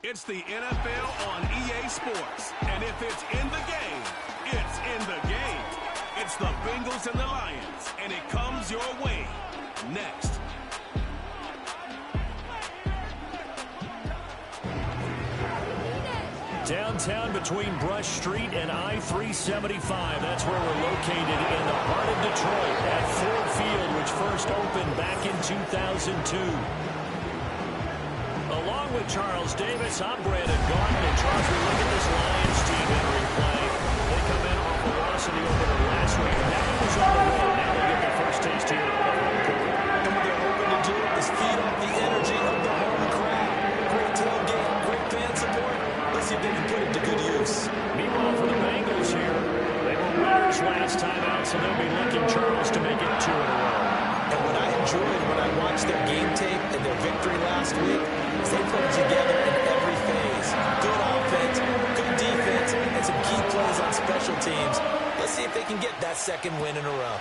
It's the NFL on EA Sports, and if it's in the game, it's in the game. It's the Bengals and the Lions, and it comes your way next. Downtown between Brush Street and I-375. That's where we're located in the heart of Detroit at Ford Field, which first opened back in 2002. Along with Charles Davis, I'm Brandon Garden. And Charles, we look at this Lions team entering play. They come in off a loss in the opener last week. Now it was on the road. Now they get their first taste here. And what they're hoping to do is feed off the energy of the home crowd. Great tailgate, great fan support. Let's see if they can put it to good use. Meanwhile, for the Bengals here, they were winners last time out, so they'll be looking, Charles, to make it 2 in a row. And what I enjoyed when I watched their game tape and their victory last week is they put it together in every phase. Good offense, good defense, and some key plays on special teams. Let's see if they can get that second win in a row.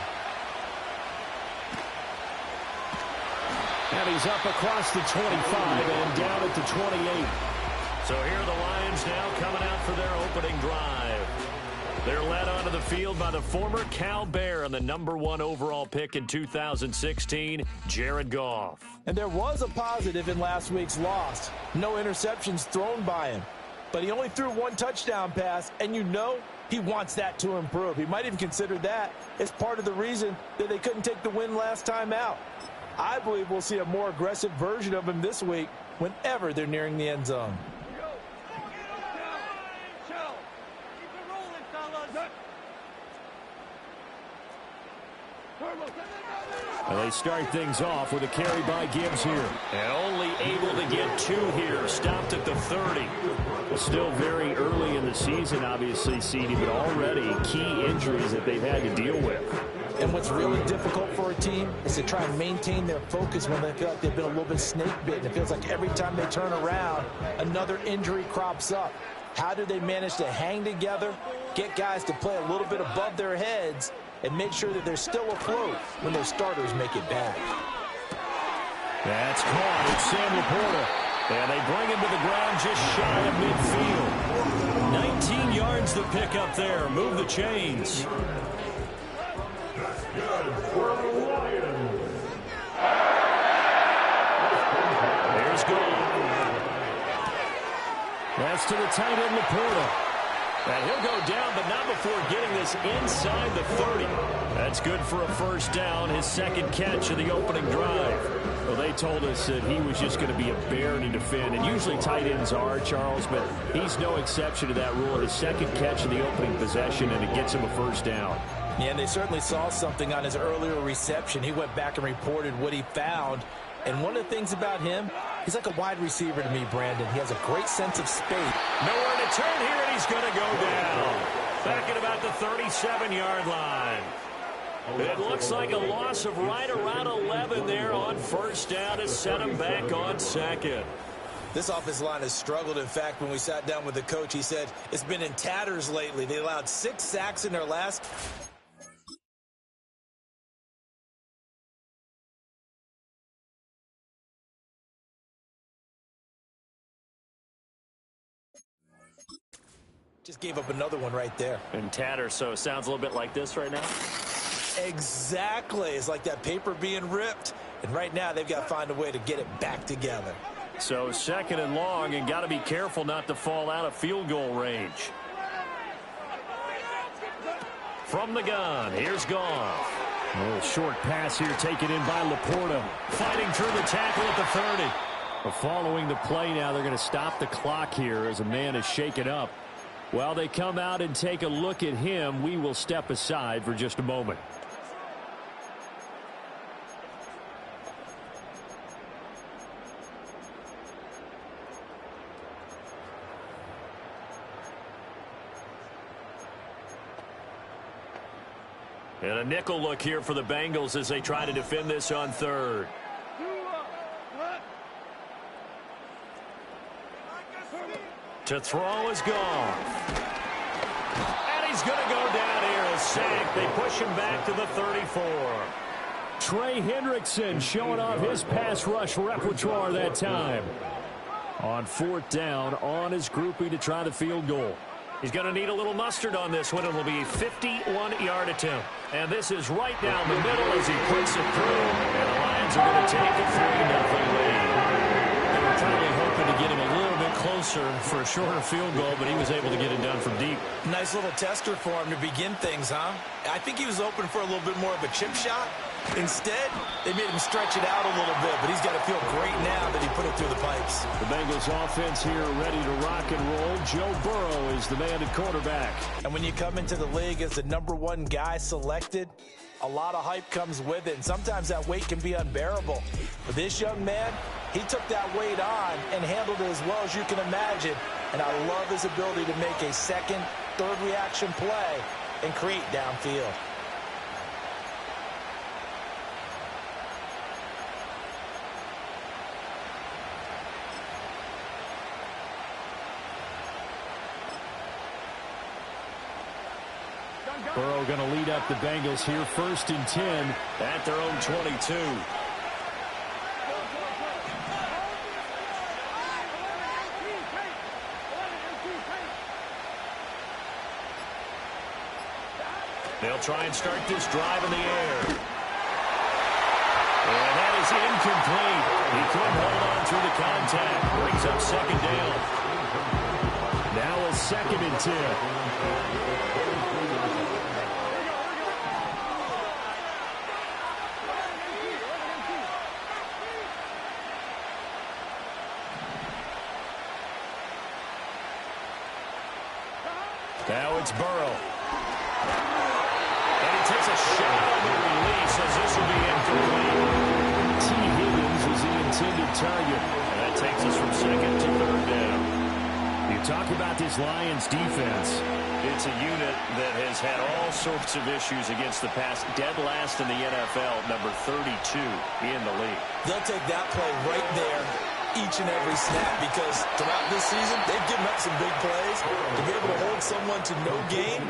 And he's up across the 25 and down at the 28. So here are the Lions now coming out for their opening drive. They're led onto the field by the former Cal Bear and the #1 overall pick in 2016, Jared Goff. And there was a positive in last week's loss. No interceptions thrown by him. But he only threw 1 touchdown pass, and you know he wants that to improve. He might even consider that as part of the reason that they couldn't take the win last time out. I believe we'll see a more aggressive version of him this week whenever they're nearing the end zone. And they start things off with a carry by Gibbs here. And only able to get 2 here. Stopped at the 30. Still very early in the season, obviously, CD, but already key injuries that they've had to deal with. And what's really difficult for a team is to try and maintain their focus when they feel like they've been a little bit snake-bitten. It feels like every time they turn around, another injury crops up. How do they manage to hang together, get guys to play a little bit above their heads, and make sure that they're still afloat when their starters make it back? That's caught. It's Sam Laporta. And they bring him to the ground just shy of midfield. 19 yards the pick up there. Move the chains. There's goal. That's to the tight end, Laporta. And he'll go down, but not before getting this inside the 30. That's good for a first down, his second catch of the opening drive. Well, they told us that he was just going to be a bear to defend, and usually tight ends are, Charles, but he's no exception to that rule. His second catch of the opening possession, and it gets him a first down. Yeah, and they certainly saw something on his earlier reception. He went back and reported what he found. And one of the things about him, he's like a wide receiver to me, Brandon. He has a great sense of space. Nowhere to turn here, and he's going to go down. Back at about the 37-yard line. It looks like a loss of right around 11 there on first down to set him back on second. This offensive line has struggled. In fact, when we sat down with the coach, he said it's been in tatters lately. They allowed 6 sacks in their last... Just gave up another one right there. And tatter, so it sounds a little bit like this right now? Exactly. It's like that paper being ripped. And right now, they've got to find a way to get it back together. So second and long, and got to be careful not to fall out of field goal range. From the gun, here's Goff. A little short pass here taken in by Laporta. Fighting through the tackle at the 30. Well, following the play now, they're going to stop the clock here as a man is shaken up. While they come out and take a look at him, we will step aside for just a moment. And a nickel look here for the Bengals as they try to defend this on third. To throw is Goff. And he's going to go down here. A sack. They push him back to the 34. Trey Hendrickson showing off his pass rush repertoire that time. On 4th down, on his groupie to try the field goal. He's going to need a little mustard on this one. It will be a 51-yard attempt. And this is right down the middle as he puts it through. And the Lions are going to take a 3-0 lead. They were probably hoping to get him a little bit closer for a shorter field goal, but he was able to get it done from deep. Nice little tester for him to begin things, huh? I think he was open for a little bit more of a chip shot. Instead, they made him stretch it out a little bit, but he's got to feel great now that he put it through the pipes. The Bengals offense here ready to rock and roll. Joe Burrow is the man at quarterback. And when you come into the league as the #1 guy selected, a lot of hype comes with it, and sometimes that weight can be unbearable. But this young man, he took that weight on and handled it as well as you can imagine. And I love his ability to make a second, third reaction play and create downfield. Burrow going to lead up the Bengals here, 1st and 10 at their own 22. They'll try and start this drive in the air. And that is incomplete. He couldn't hold on through the contact. Brings up 2nd down. Now a 2nd and 10. Now it's Burrow. And he takes a shot on the release as this will be incomplete. T. Higgins was the intended target. And that takes us from 2nd to 3rd down. You talk about this Lions defense. It's a unit that has had all sorts of issues against the pass. Dead last in the NFL, number 32 in the league. They'll take that play right there each and every snap, because throughout this season, they've given up some big plays. To be able to hold someone to no gain,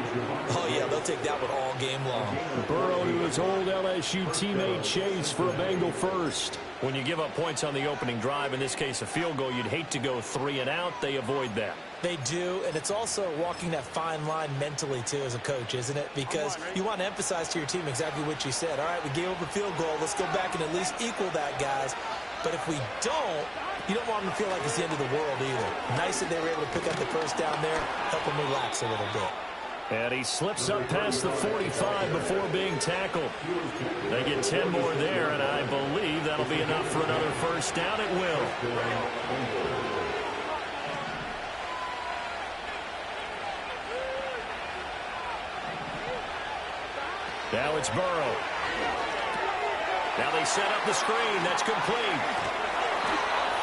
oh yeah, they'll take that one all game long. Burrow to his old LSU teammate Chase for a Bengal first. When you give up points on the opening drive, in this case a field goal, you'd hate to go 3 and out. They avoid that. They do, and it's also walking that fine line mentally, too, as a coach, isn't it? Because you want to emphasize to your team exactly what you said. All right, we gave up a field goal. Let's go back and at least equal that, guys. But if we don't, you don't want them to feel like it's the end of the world either. Nice that they were able to pick up the first down there, help them relax a little bit. And he slips up past the 45 before being tackled. They get 10 more there, and I believe that'll be enough for another first down. It will. Now it's Burrow. Now they set up the screen. That's complete.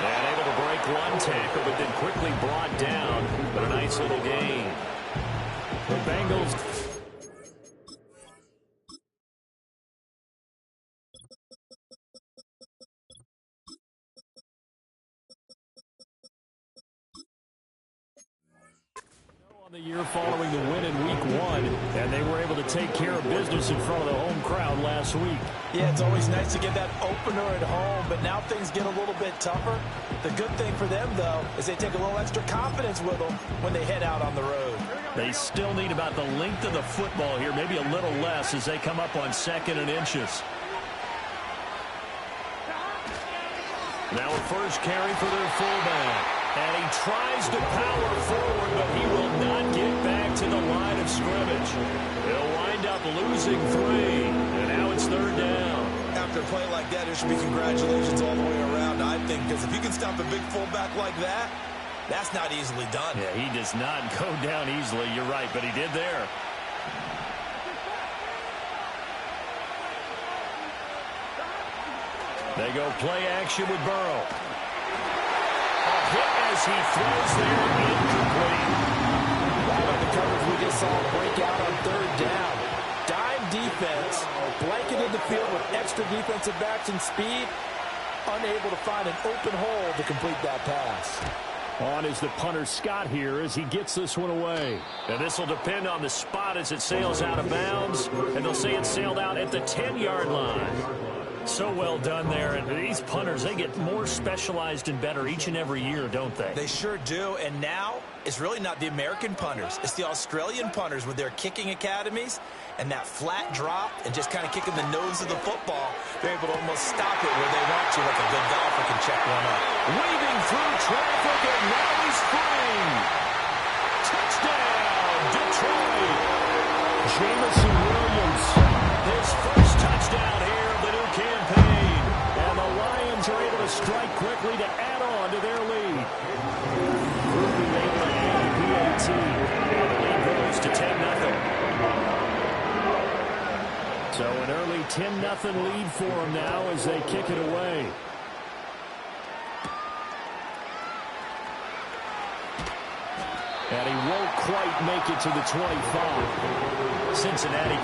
And able to break one tackle, but then quickly brought down. But a nice little gain. The Bengals. The year following the win in week 1, and they were able to take care of business in front of the home crowd last week. Yeah, it's always nice to get that opener at home, but now things get a little bit tougher. The good thing for them, though, is they take a little extra confidence with them when they head out on the road. They still need about the length of the football here, maybe a little less as they come up on 2nd and inches. Now a first carry for their fullback. And he tries to power forward, but he will not get back to the line of scrimmage. He'll wind up losing 3. And now it's 3rd down. After a play like that, there should be congratulations all the way around, I think, because if you can stop a big fullback like that, that's not easily done. Yeah, he does not go down easily. You're right, but he did there. They go play action with Burrow. A hit as he throws there, incomplete. Right on the coverage we just saw break out on 3rd down. Dime defense, blanketed the field with extra defensive backs and speed, unable to find an open hole to complete that pass. On is the punter Scott here as he gets this one away. And this will depend on the spot as it sails out of bounds. And they'll say it sailed out at the 10-yard line. So well done there. And these punters, they get more specialized and better each and every year, don't they? They sure do. And now it's really not the American punters. It's the Australian punters with their kicking academies and that flat drop and just kind of kicking the nose of the football. They're able to almost stop it where they want to, like a good golfer can check one up. Weaving through traffic, and now he's free. Touchdown, Detroit. Jamison Williams, his first touchdown here of the new campaign. And the Lions are able to strike quickly to add on to their lead. Through the 8-8 PAT. And the lead goes to 10-0. So an early 10-0 lead for them now as they kick it away. And he won't quite make it to the 25. Cincinnati.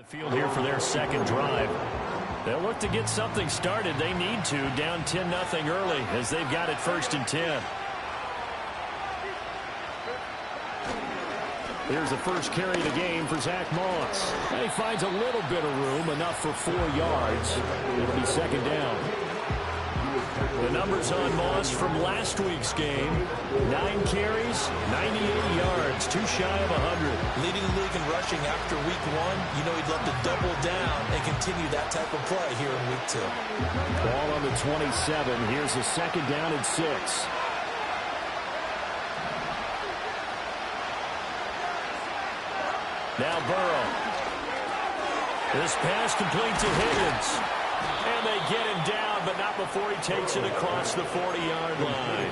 Field here for their second drive. They'll look to get something started. They need to, down 10-0 early as they've got it 1st and 10. Here's the first carry of the game for Zach Moss. He finds a little bit of room, enough for 4 yards. It'll be second down. The numbers on Moss from last week's game: 9 carries, 98 yards, too shy of 100. Leading the league in rushing after week 1. You know he'd love to double down and continue that type of play here in week 2. Ball on the 27. Here's a second down and 6. Now Burrow. This pass complete to Higgins. And they get him down, but not before he takes it across the 40-yard line.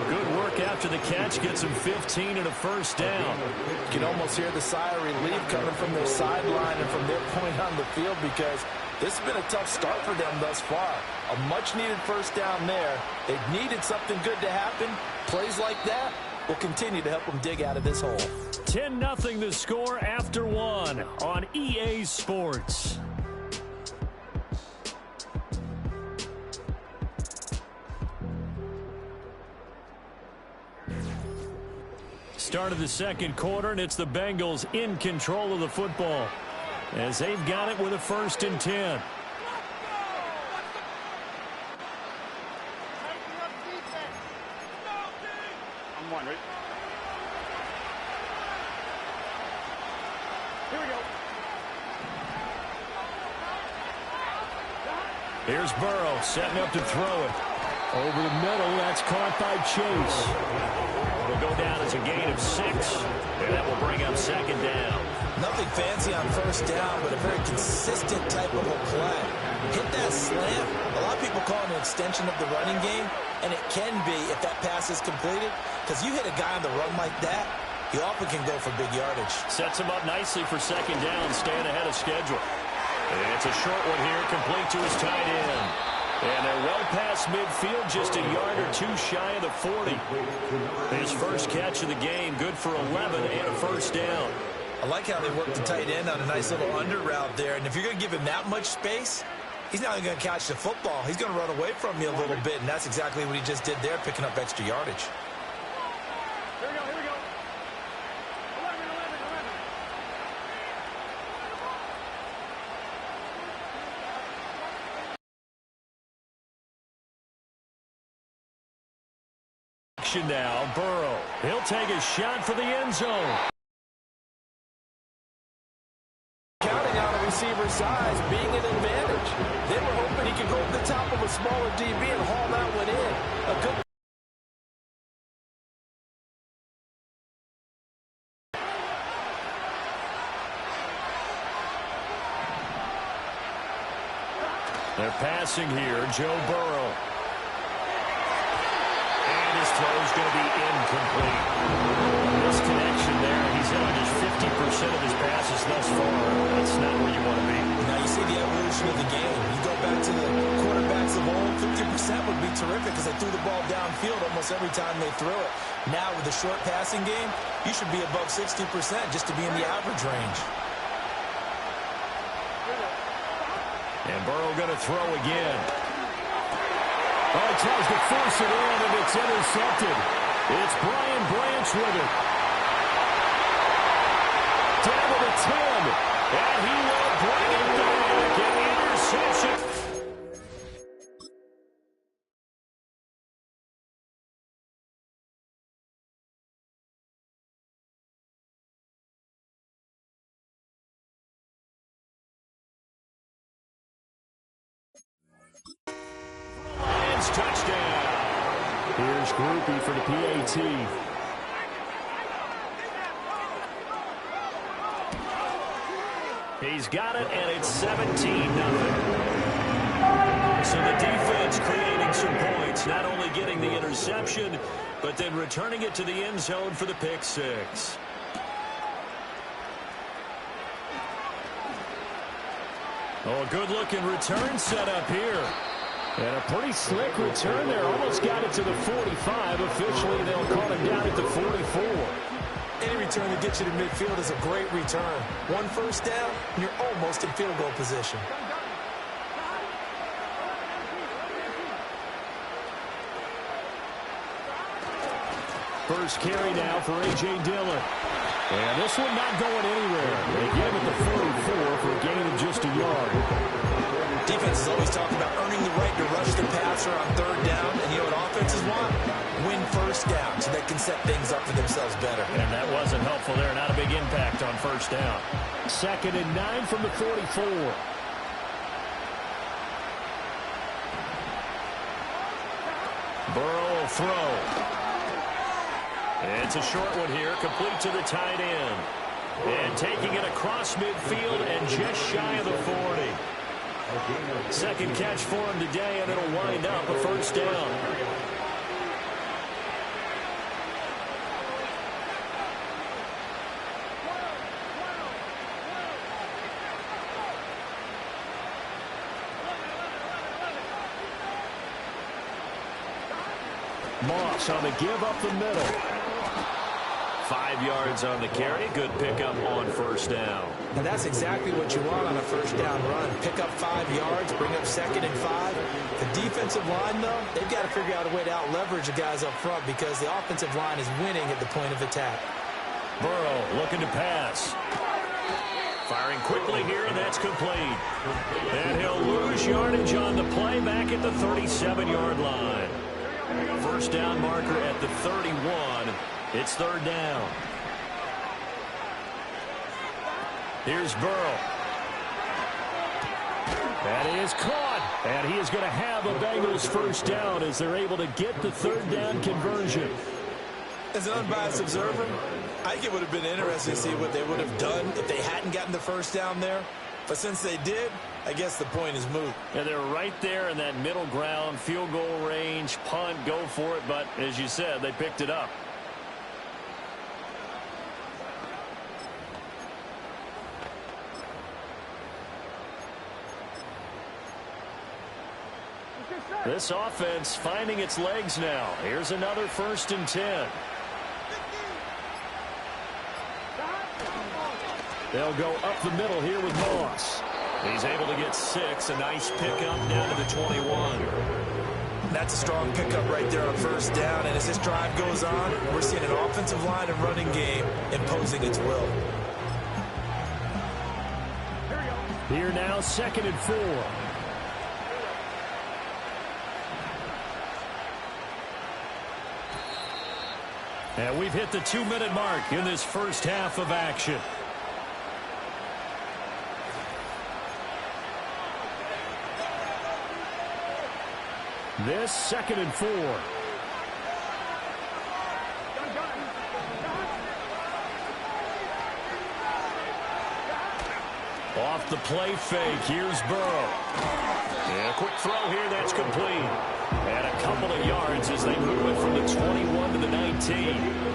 Good work after the catch. Gets him 15 and a first down. You can almost hear the sigh of relief coming from their sideline and from their point on the field, because this has been a tough start for them thus far. A much-needed first down there. They've needed something good to happen. Plays like that will continue to help them dig out of this hole. 10-0 the score after 1 on EA Sports. Start of the second quarter, and it's the Bengals in control of the football as they've got it with a 1st and 10. Here we go. Here's Burrow setting up to throw it. Over the middle, that's caught by Chase. It'll go down as a gain of 6, and that will bring up second down. Nothing fancy on first down, but a very consistent type of a play. Hit that slant. A lot of people call it an extension of the running game, and it can be if that pass is completed, because you hit a guy on the run like that, he often can go for big yardage. Sets him up nicely for second down, staying ahead of schedule. It's a short one here, complete to his tight end. And they're well past midfield, just a yard or two shy of the 40. His first catch of the game, good for 11 and a first down. I like how they worked the tight end on a nice little under route there. And if you're going to give him that much space, he's not going to catch the football. He's going to run away from you a little bit, and that's exactly what he just did there, picking up extra yardage. Here we go, here we go. 11. Now, Burrow. He'll take a shot for the end zone. Counting on a receiver's size being an advantage. They were hoping he could go to the top of a smaller DB and haul that one in. A good. They're passing here, Joe Burrow. His throw is going to be incomplete. This connection there, he's hit on just 50% of his passes thus far. That's not where you want to be. Now you see the evolution of the game. You go back to the quarterbacks of old, 50% would be terrific because they threw the ball downfield almost every time they threw it. Now with the short passing game, you should be above 60% just to be in the average range. And Burrow going to throw again. Oh, he tries to force it in, and it's intercepted. It's Brian Branch with it. Down to the 10, and he will bring it back. An interception. Touchdown. Here's Groupie for the PAT. He's got it, and it's 17-0. So the defense creating some points, not only getting the interception, but then returning it to the end zone for the pick six. Oh, a good-looking return set up here. And a pretty slick return there. Almost got it to the 45. Officially, they'll call him down at the 44. Any return that gets you to midfield is a great return. One first down, and you're almost in field goal position. First carry now for A.J. Dillon. And this one not going anywhere. They get him at the 44 for a gain of just a yard. Defense is always talking about earning the right to rush the passer on third down. And you know what offenses want? Win first down so they can set things up for themselves better. And that wasn't helpful there. Not a big impact on first down. 2nd and 9 from the 44. Burrow will throw. It's a short one here, complete to the tight end. And taking it across midfield and just shy of the 40. Second catch for him today, and it'll wind up a first down. Moss on the give up the middle. 5 yards on the carry. Good pickup on first down. Now that's exactly what you want on a first down run. Pick up 5 yards, bring up 2nd and 5. The defensive line, though, they've got to figure out a way to out-leverage the guys up front because the offensive line is winning at the point of attack. Burrow looking to pass. Firing quickly here, and that's complete. And he'll lose yardage on the play back at the 37-yard line. First down marker at the 31. It's third down. Here's Burrow. That is caught. And he is going to have a Bengals first down as they're able to get the third down conversion. As an unbiased observer, I think it would have been interesting to see what they would have done if they hadn't gotten the first down there. But since they did, I guess the point is moot. Yeah, they're right there in that middle ground, field goal range, punt, go for it. But as you said, they picked it up. This offense finding its legs now. Here's another 1st and 10. They'll go up the middle here with Moss. He's able to get 6. A nice pickup down to the 21. That's a strong pickup right there on 1st down. And as this drive goes on, we're seeing an offensive line and running game imposing its will. Here now, 2nd and 4. And we've hit the 2-minute mark in this first half of action. This 2nd and 4. Off the play fake, here's Burrow. And a quick throw here, that's complete. And a couple of yards as they move it from the 21 to the 19.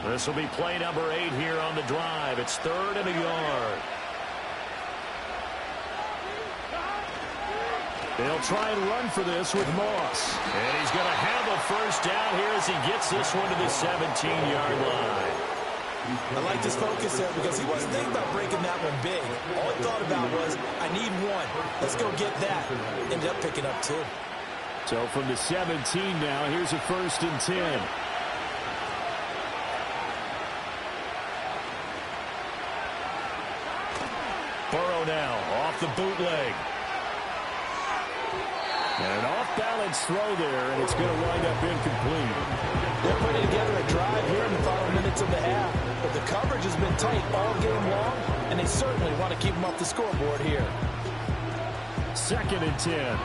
This will be play number 8 here on the drive. It's 3rd and a yard. They'll try and run for this with Moss. And he's going to have a 1st down here as he gets this one to the 17-yard line. I like this focus there because he wasn't thinking about breaking that one big. All he thought about was, I need 1. Let's go get that. Ended up picking up 2. So from the 17 now, here's a 1st and 10. Burrow now off the bootleg. And an off-balance throw there, and it's going to wind up incomplete. They're putting together a drive here in the final minutes of the half. But the coverage has been tight all game long, and they certainly want to keep them off the scoreboard here. 2nd and 10.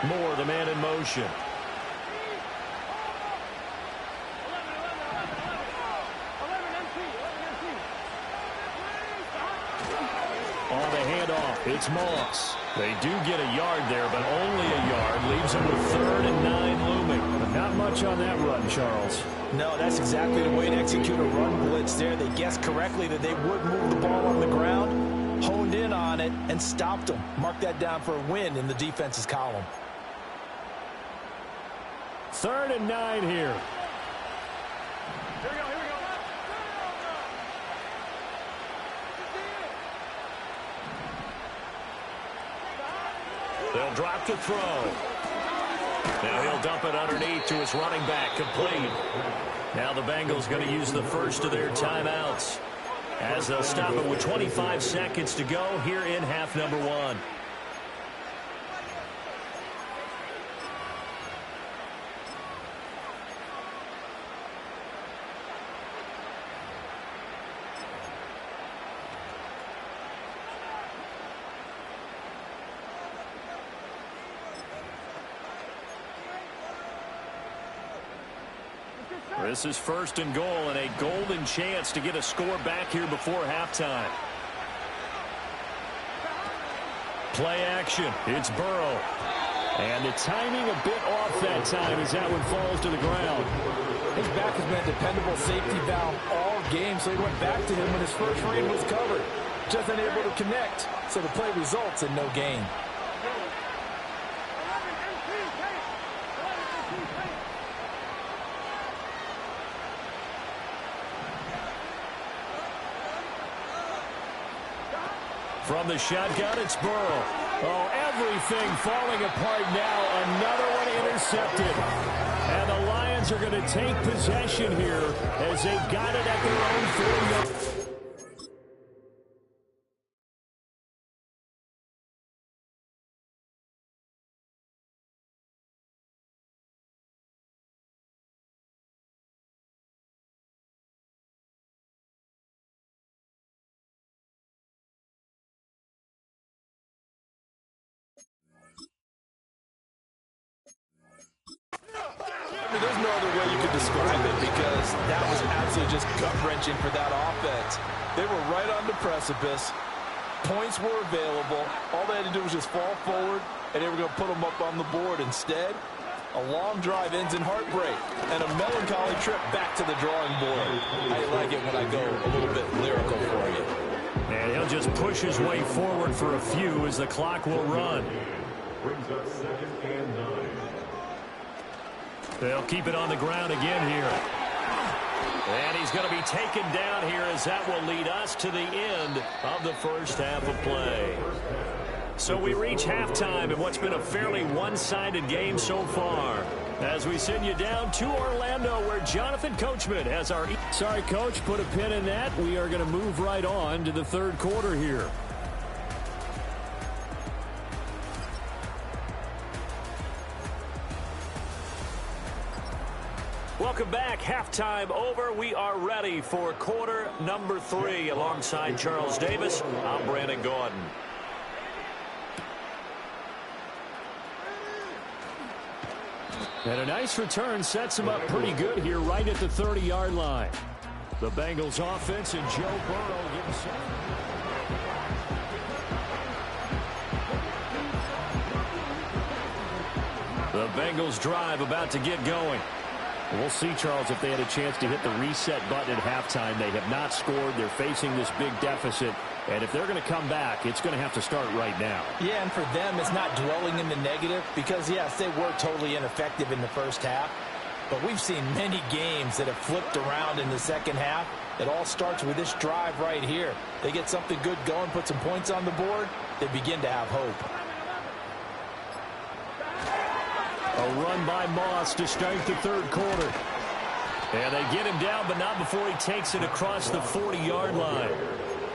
Moore, the man in motion. On the handoff, it's Moss. They do get a yard there, but only a yard. Leaves them with 3rd and 9 looming. But not much on that run, Charles. No, that's exactly the way to execute a run blitz there. They guessed correctly that they would move the ball on the ground, honed in on it, and stopped them. Mark that down for a win in the defense's column. 3rd and 9 here. They'll drop the throw. Now he'll dump it underneath to his running back, complete. Now the Bengals going to use the first of their timeouts as they'll stop it with 25 seconds to go here in half number 1. This is 1st and goal and a golden chance to get a score back here before halftime. Play action. It's Burrow. And the timing a bit off that time as that one falls to the ground. His back has been a dependable safety valve all game, so he went back to him when his first read was covered. Just unable to connect, so the play results in no gain. From the shotgun, it's Burrow. Oh, everything falling apart now. Another one intercepted. And the Lions are going to take possession here as they've got it at their own 40. describe it because that was absolutely just gut-wrenching for that offense. They were right on the precipice. Points were available. All they had to do was just fall forward, and they were going to put them up on the board. Instead, a long drive ends in heartbreak and a melancholy trip back to the drawing board. I like it when I go a little bit lyrical for you. And he'll just push his way forward for a few as the clock will run. Brings up 2nd and 9. They'll keep it on the ground again here. And he's going to be taken down here as that will lead us to the end of the first half of play. So we reach halftime in what's been a fairly one-sided game so far. As we send you down to Orlando where Jonathan Coachman has our... Sorry, Coach, put a pin in that. We are going to move right on to the third quarter here. Welcome back. Halftime over. We are ready for quarter number 3. Alongside Charles Davis, I'm Brandon Gordon. And a nice return sets him up pretty good here right at the 30-yard line. The Bengals offense and Joe Burrow getting set. The Bengals drive about to get going. We'll see, Charles, if they had a chance to hit the reset button at halftime. They have not scored. They're facing this big deficit. And if they're going to come back, it's going to have to start right now. Yeah, and for them, it's not dwelling in the negative because, yes, they were totally ineffective in the first half. But we've seen many games that have flipped around in the second half. It all starts with this drive right here. They get something good going, put some points on the board, they begin to have hope. A run by Moss to start the third quarter. And they get him down, but not before he takes it across the 40-yard line.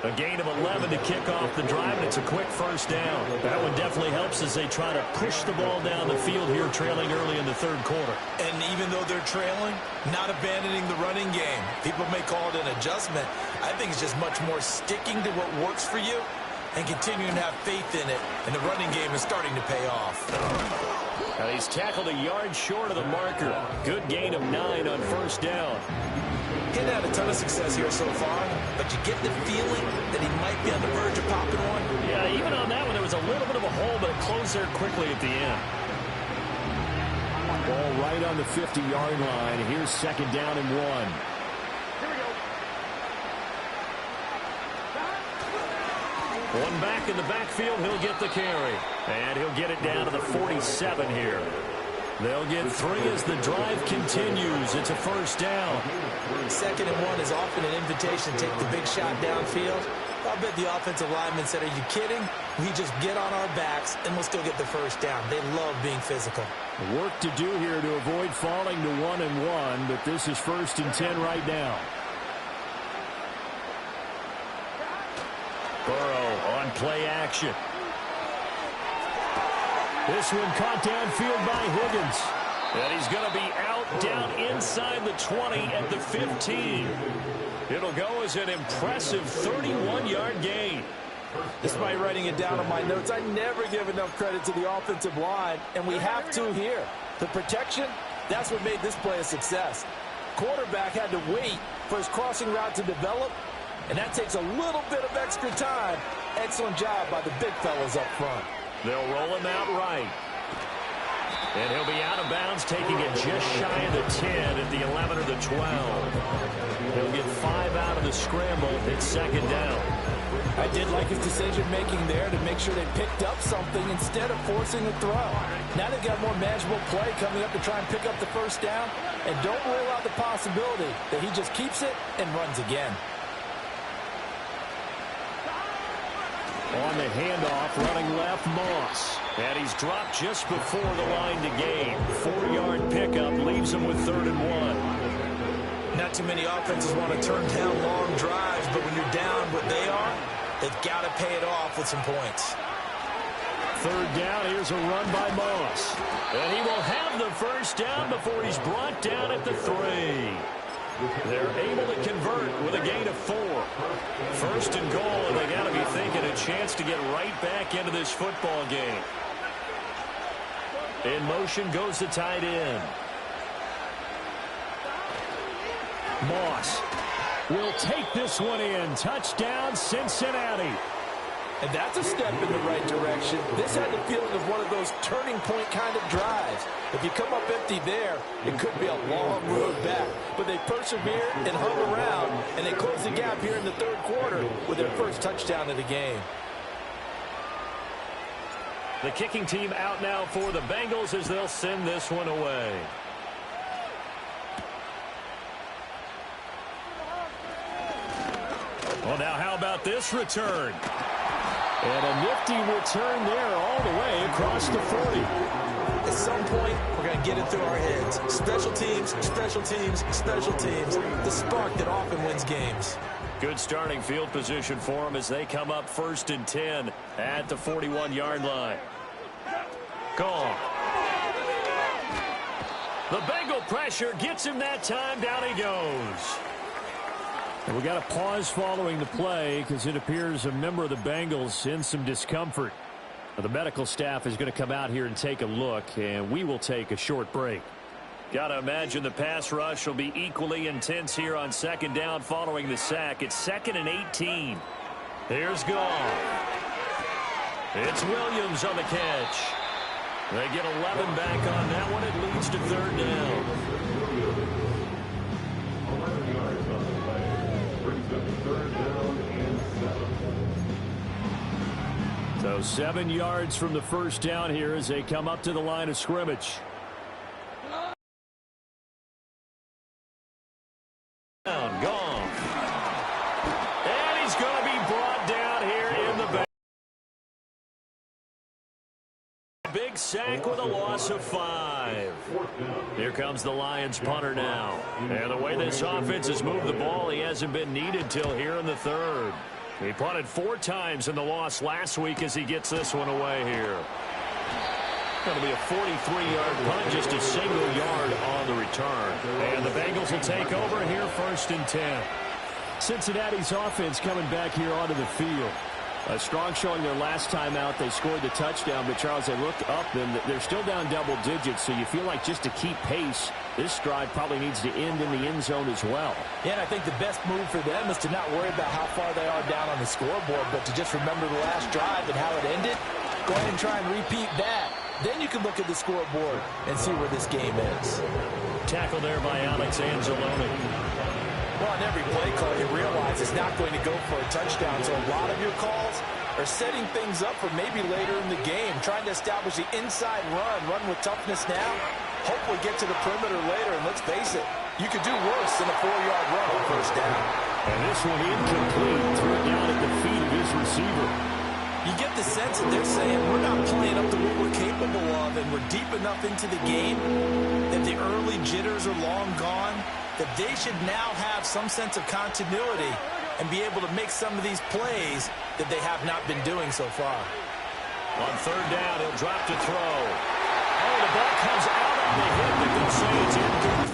A gain of 11 to kick off the drive, and it's a quick first down. That one definitely helps as they try to push the ball down the field here, trailing early in the third quarter. And even though they're trailing, not abandoning the running game. People may call it an adjustment. I think it's just much more sticking to what works for you and continuing to have faith in it. And the running game is starting to pay off. Now he's tackled a yard short of the marker. Good gain of 9 on first down. He hadn't had a ton of success here so far, but you get the feeling that he might be on the verge of popping one. Yeah, even on that one, there was a little bit of a hole, but it closed there quickly at the end. Ball right on the 50-yard line. Here's second down and 1. Here we go. One back in the backfield, he'll get the carry. And he'll get it down to the 47 here. They'll get 3 as the drive continues. It's a first down. Second and 1 is often an invitation to take the big shot downfield. I bet the offensive lineman said, are you kidding? We just get on our backs and let's go get the first down. They love being physical. Work to do here to avoid falling to 1-1, but this is 1st and 10 right now. Burrow on play action. This one caught downfield by Higgins. And he's going to be out down inside the 20 at the 15. It'll go as an impressive 31-yard gain. Despite writing it down on my notes, I never give enough credit to the offensive line, and we have to here. The protection, that's what made this play a success. Quarterback had to wait for his crossing route to develop, and that takes a little bit of extra time. Excellent job by the big fellas up front. They'll roll him out right. And he'll be out of bounds, taking it just shy of the 10 at the 11 or the 12. He'll get 5 out of the scramble. It's second down. I did like his decision-making there to make sure they picked up something instead of forcing a throw. Now they've got more manageable play coming up to try and pick up the first down. And don't rule out the possibility that he just keeps it and runs again. On the handoff, running left, Moss. And he's dropped just before the line to gain. 4-yard pickup leaves him with 3rd and 1. Not too many offenses want to turn down long drives, but when you're down what they are, they've got to pay it off with some points. 3rd down, here's a run by Moss. And he will have the first down before he's brought down at the 3. They're able to convert with a gain of 4. 1st and goal, and they got to be thinking a chance to get right back into this football game. In motion goes the tight end. Moss will take this one in. Touchdown, Cincinnati. And that's a step in the right direction. This had the feeling of one of those turning point kind of drives. If you come up empty there, it could be a long road back. But they persevered and hung around, and they closed the gap here in the third quarter with their first touchdown of the game. The kicking team out now for the Bengals as they'll send this one away. Well, now how about this return? And a nifty return there all the way across the 40. At some point, we're going to get it through our heads. Special teams, special teams, special teams. The spark that often wins games. Good starting field position for them as they come up 1st and 10 at the 41-yard line. Gone. The Bengal pressure gets him that time. Down he goes. And we got a pause following the play because it appears a member of the Bengals in some discomfort. The medical staff is going to come out here and take a look, and we will take a short break. Got to imagine the pass rush will be equally intense here on 2nd down following the sack. It's 2nd and 18. Here's Goff. It's Williams on the catch. They get 11 back on that one. It leads to 3rd down. So 7 yards from the first down here as they come up to the line of scrimmage. Gone. And he's going to be brought down here in the back. Big sack with a loss of 5. Here comes the Lions punter now. And the way this offense has moved the ball, he hasn't been needed till here in the 3rd. He punted 4 times in the loss last week as he gets this one away here. Going to be a 43-yard punt, just a single yard on the return. And the Bengals will take over here 1st and 10. Cincinnati's offense coming back here onto the field. A strong showing their last time out. They scored the touchdown, but Charles, they look up and they're still down double digits, so you feel like just to keep pace, this drive probably needs to end in the end zone as well. Yeah, and I think the best move for them is to not worry about how far they are down on the scoreboard, but to just remember the last drive and how it ended. Go ahead and try and repeat that. Then you can look at the scoreboard and see where this game is. Tackle there by Alex Anzalone. Well, on every play call, you realize it's not going to go for a touchdown. So a lot of your calls are setting things up for maybe later in the game, trying to establish the inside run with toughness now, hopefully get to the perimeter later. And let's face it, you could do worse than a 4-yard run on 1st down. And this one incomplete, threw it down at the feet of his receiver. You get the sense that they're saying we're not playing up to what we're capable of, and we're deep enough into the game that the early jitters are long gone, that they should now have some sense of continuity and be able to make some of these plays that they have not been doing so far. On 3rd down, he'll drop to throw. Oh, the ball comes out on the hip, and they'll say it's incomplete.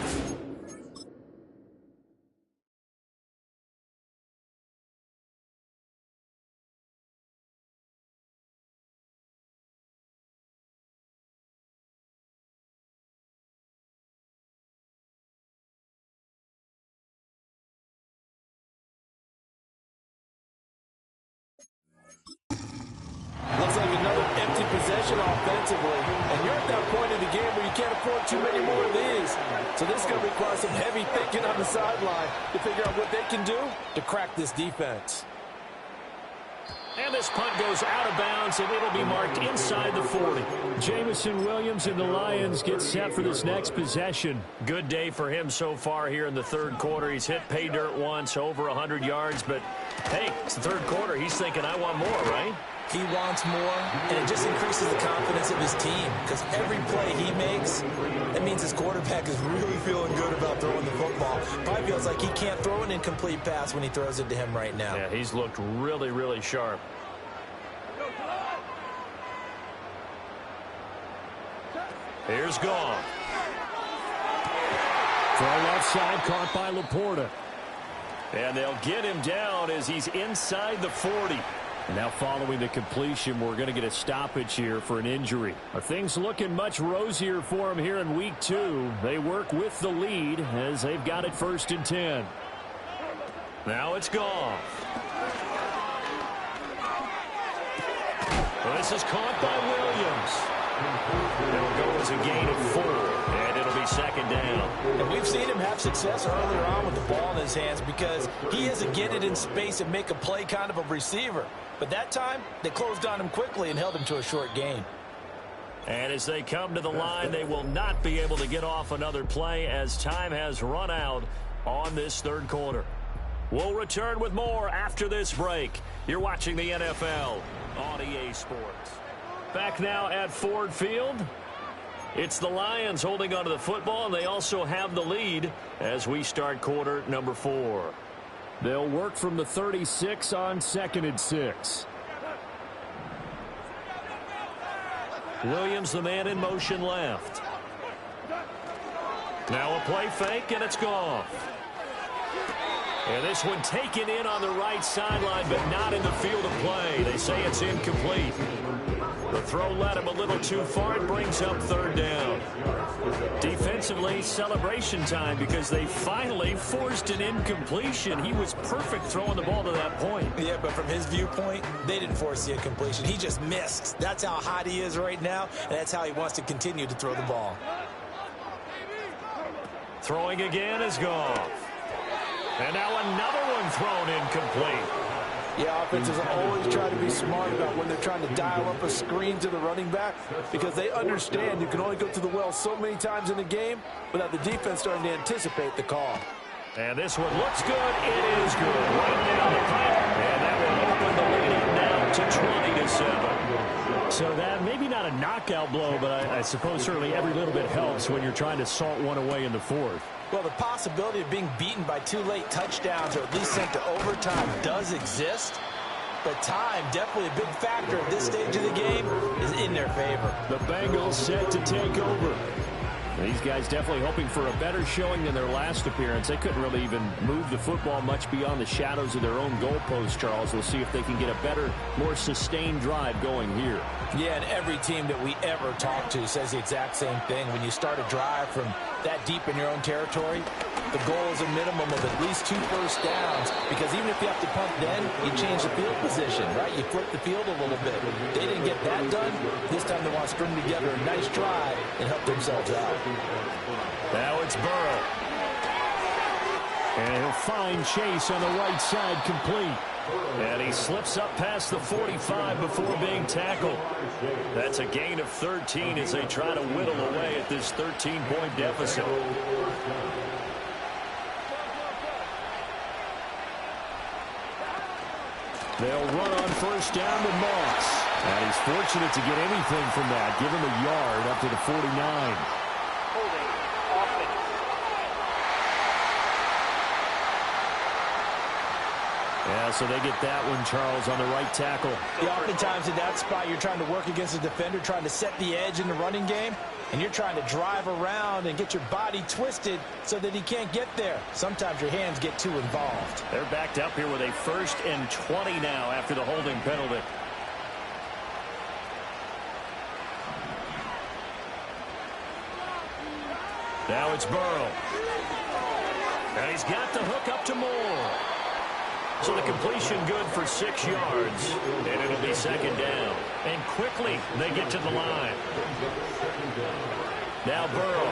Looks like another empty possession offensively. And you're at that point in the game where you can't afford too many more of these. So this is going to require some heavy thinking on the sideline to figure out what they can do to crack this defense. And this punt goes out of bounds, and it'll be marked inside the 40. Jamison Williams and the Lions get set for this next possession. Good day for him so far here in the 3rd quarter. He's hit pay dirt once, over 100 yards. But, hey, it's the 3rd quarter. He's thinking, I want more, right? He wants more, and it just increases the confidence of his team because every play he makes, it means his quarterback is really feeling good about throwing the football. Probably feels like he can't throw an incomplete pass when he throws it to him right now. Yeah, he's looked really, really sharp. Here's Goff. Throw left side, caught by Laporta. And they'll get him down as he's inside the 40. And now following the completion, we're going to get a stoppage here for an injury. Are things looking much rosier for them here in week 2? They work with the lead as they've got it 1st and 10. Now it's Goff. Well, this is caught by Williams. It'll go as a gain of 4, and it'll be 2nd down. And we've seen him have success earlier on with the ball in his hands because he is a get it in space and make a play kind of a receiver. But that time, they closed on him quickly and held him to a short gain. And as they come to the line, they will not be able to get off another play as time has run out on this 3rd quarter. We'll return with more after this break. You're watching the NFL on EA Sports. Back now at Ford Field. It's the Lions holding onto the football, and they also have the lead as we start quarter number 4. They'll work from the 36 on 2nd and 6. Williams, the man in motion left. Now a play fake, and it's Goff. And this one taken in on the right sideline, but not in the field of play. They say it's incomplete. The throw led him a little too far. It brings up 3rd down. Defensively, celebration time because they finally forced an incompletion. He was perfect throwing the ball to that point. Yeah, but from his viewpoint, they didn't force the incompletion. He just missed. That's how hot he is right now, and that's how he wants to continue to throw the ball. Throwing again is Goff. And now another one thrown incomplete. Yeah, offenses always try to be smart about when they're trying to dial up a screen to the running back because they understand you can only go to the well so many times in a game without the defense starting to anticipate the call. And this one looks good. It is good. Right down the pipe. And that will open the lead up now to 20-7. So that maybe not a knockout blow, but I suppose certainly every little bit helps when you're trying to salt one away in the 4th. Well, the possibility of being beaten by 2 late touchdowns or at least sent to overtime does exist. But time, definitely a big factor at this stage of the game, is in their favor. The Bengals set to take over. These guys definitely hoping for a better showing than their last appearance. They couldn't really even move the football much beyond the shadows of their own goalpost, Charles. We'll see if they can get a better, more sustained drive going here. Yeah, and every team that we ever talk to says the exact same thing. When you start a drive from that deep in your own territory, the goal is a minimum of at least 2 first downs because even if you have to punt then, you change the field position, right? You flip the field a little bit. They didn't get that done. This time they want to string together a nice drive and help themselves out. Now it's Burrow. And he'll find Chase on the right side complete. And he slips up past the 45 before being tackled. That's a gain of 13 as they try to whittle away at this 13-point deficit. They'll run on first down to Moss. And he's fortunate to get anything from that. Give him a yard up to the 49. Yeah, so they get that one, Charles, on the right tackle. Yeah, oftentimes in that spot, you're trying to work against a defender, trying to set the edge in the running game, and you're trying to drive around and get your body twisted so that he can't get there. Sometimes your hands get too involved. They're backed up here with a 1st and 20 now after the holding penalty. Now it's Burrow. And he's got the hook up to Moore. So the completion good for 6 yards, and it'll be 2nd down. And quickly they get to the line. Now Burrow.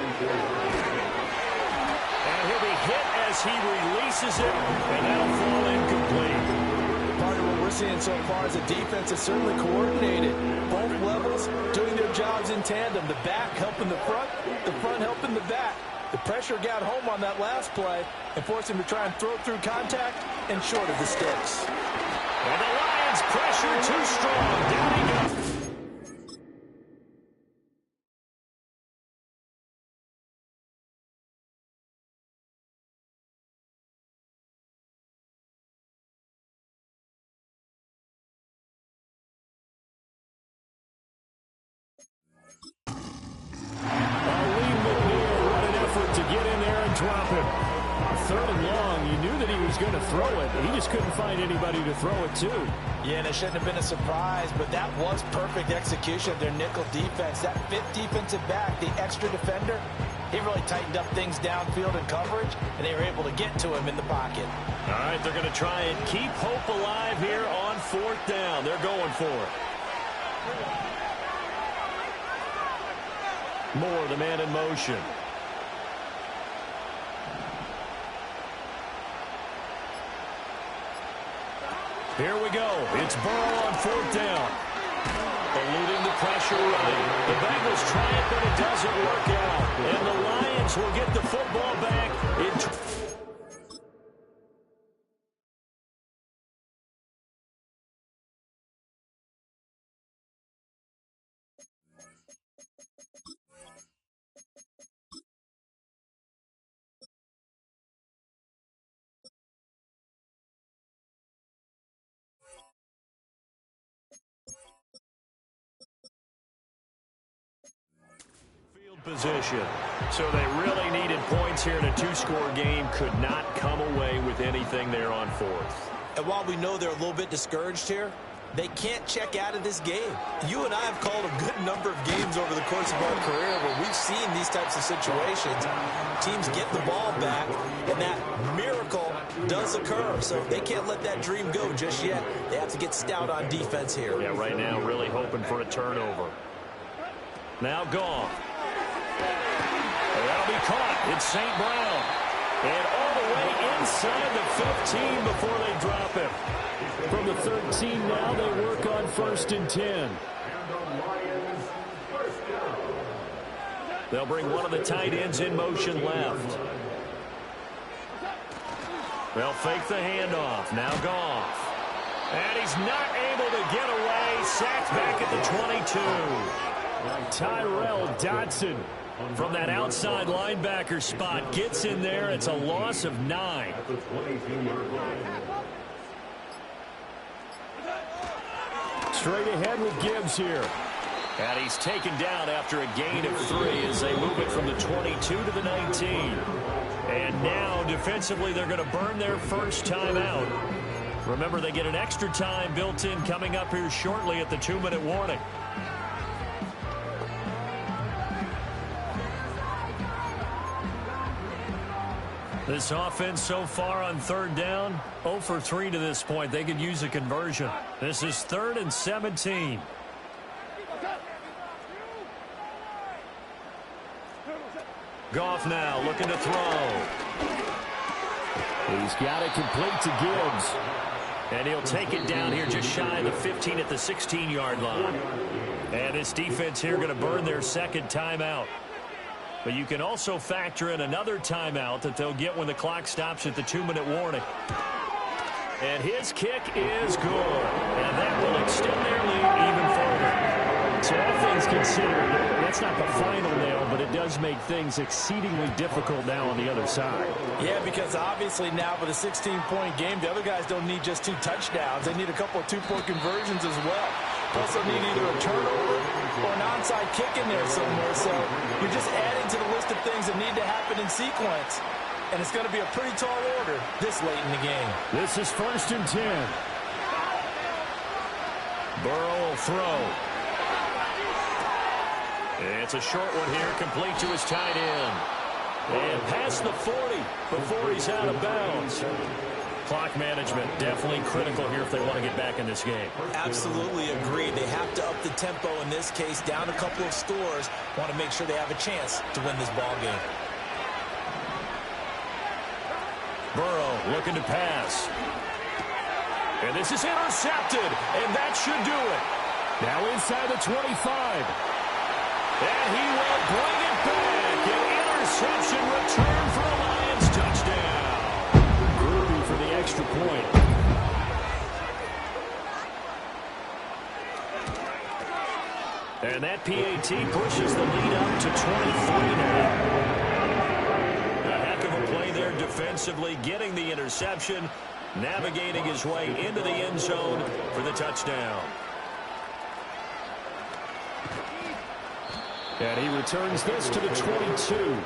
And he'll be hit as he releases it, and that'll fall incomplete. Part of what we're seeing so far is the defense is certainly coordinated. Both levels doing their jobs in tandem. The back helping the front helping the back. The pressure got home on that last play and forced him to try and throw through contact and short of the sticks. And the Lions pressure too strong. Down he goes. 3rd and long. You knew that he was going to throw it. He just couldn't find anybody to throw it to. Yeah, and it shouldn't have been a surprise, but that was perfect execution of their nickel defense. That 5th defensive back, the extra defender, he really tightened up things downfield in coverage, and they were able to get to him in the pocket. All right, they're going to try and keep hope alive here on 4th down. They're going for it. Moore, the man in motion. Here we go. It's Burrow on 4th down. Eluding the pressure running. The Bengals try it, but it doesn't work out. And the Lions will get the football back in position. So they really needed points here in a 2-score game. Could not come away with anything there on 4th. And while we know they're a little bit discouraged here, they can't check out of this game. You and I have called a good number of games over the course of our career where we've seen these types of situations. Teams get the ball back, and that miracle does occur. So they can't let that dream go just yet. They have to get stout on defense here. Yeah, right now really hoping for a turnover. Now gone. That'll be caught. It's St. Brown. And all the way inside the 15 before they drop him. From the 13 now, they work on 1st and 10. They'll bring one of the tight ends in motion left. They'll fake the handoff. Now Goff. And he's not able to get away. Sacked back at the 22. Tyrell Dodson from that outside linebacker spot gets in there. It's a loss of 9. Straight ahead with Gibbs here. And he's taken down after a gain of 3 as they move it from the 22 to the 19. And now defensively they're going to burn their first timeout. Remember, they get an extra time built in coming up here shortly at the 2-minute warning. This offense so far on 3rd down, 0 for 3 to this point. They could use a conversion. This is 3rd and 17. Goff now looking to throw. He's got it complete to Gibbs. And he'll take it down here just shy of the 15 at the 16-yard line. And this defense here going to burn their second timeout. But you can also factor in another timeout that they'll get when the clock stops at the 2-minute warning. And his kick is good. And that will extend their lead even further. So all things considered, that's not the final nail, but it does make things exceedingly difficult now on the other side. Yeah, because obviously now with a 16-point game, the other guys don't need just 2 touchdowns. They need a couple of 2-point conversions as well. Plus, they'll need either a turnover or an onside kick in there somewhere. So you're just adding to the list of things that need to happen in sequence. And it's going to be a pretty tall order this late in the game. This is 1st and 10. Burrow will throw. It's a short one here, complete to his tight end. And past the 40 before he's out of bounds. Clock management definitely critical here if they want to get back in this game. Absolutely agreed. They have to up the tempo in this case, down a couple of scores. Want to make sure they have a chance to win this ball game. Burrow looking to pass. And this is intercepted, and that should do it. Now inside the 25. And he will bring it back. An interception return for a Lions touchdown. Groovy for the extra point. And that PAT pushes the lead up to 23 now. A heck of a play there defensively, getting the interception, navigating his way into the end zone for the touchdown. And he returns this to the 22.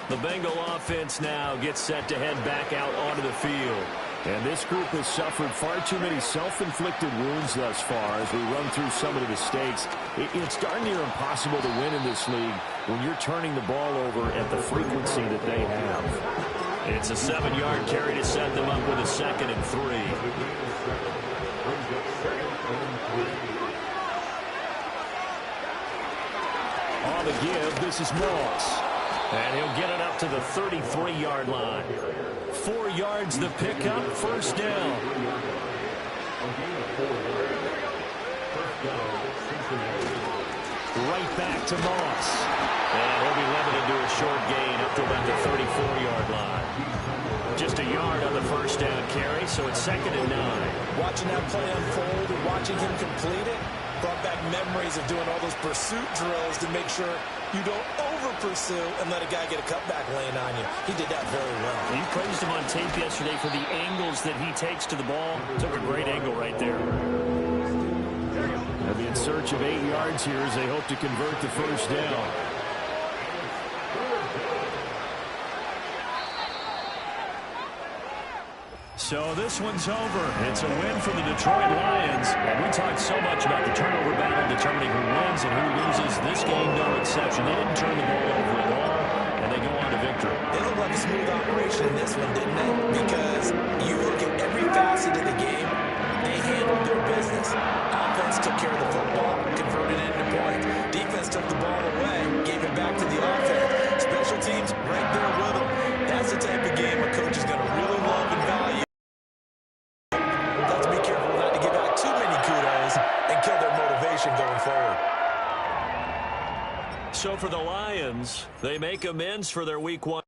The Bengal offense now gets set to head back out onto the field. And this group has suffered far too many self-inflicted wounds thus far as we run through some of the mistakes. It's darn near impossible to win in this league when you're turning the ball over at the frequency that they have. It's a 7-yard carry to set them up with a 2nd and 3. On the give, this is Moss. And he'll get it up to the 33-yard line. 4 yards the pickup, 1st down. Right back to Moss. And he'll be limited to a short gain up to about the 34-yard line. Just a yard on the 1st down carry, so it's 2nd and 9. Watching that play unfold and watching him complete it brought back memories of doing all those pursuit drills to make sure you don't over-pursue and let a guy get a cutback laying on you. He did that very well. You praised him on tape yesterday for the angles that he takes to the ball. Took a great angle right there. They'll be in search of 8 yards here as they hope to convert the 1st down. So this one's over. It's a win for the Detroit Lions. And we talked so much about the turnover battle determining who wins and who loses. This game, no exception. They didn't turn the ball over at all, and they go on to victory. It looked like a smooth operation in this one, didn't it? Because you look at every facet of the game, they handled their business. Offense took care of the football, converted it into points. Defense took the ball away, gave it back to the offense. Special teams right there with them. That's the type of game a coach is going to really love and value. Going forward. So for the Lions, they make amends for their Week 1.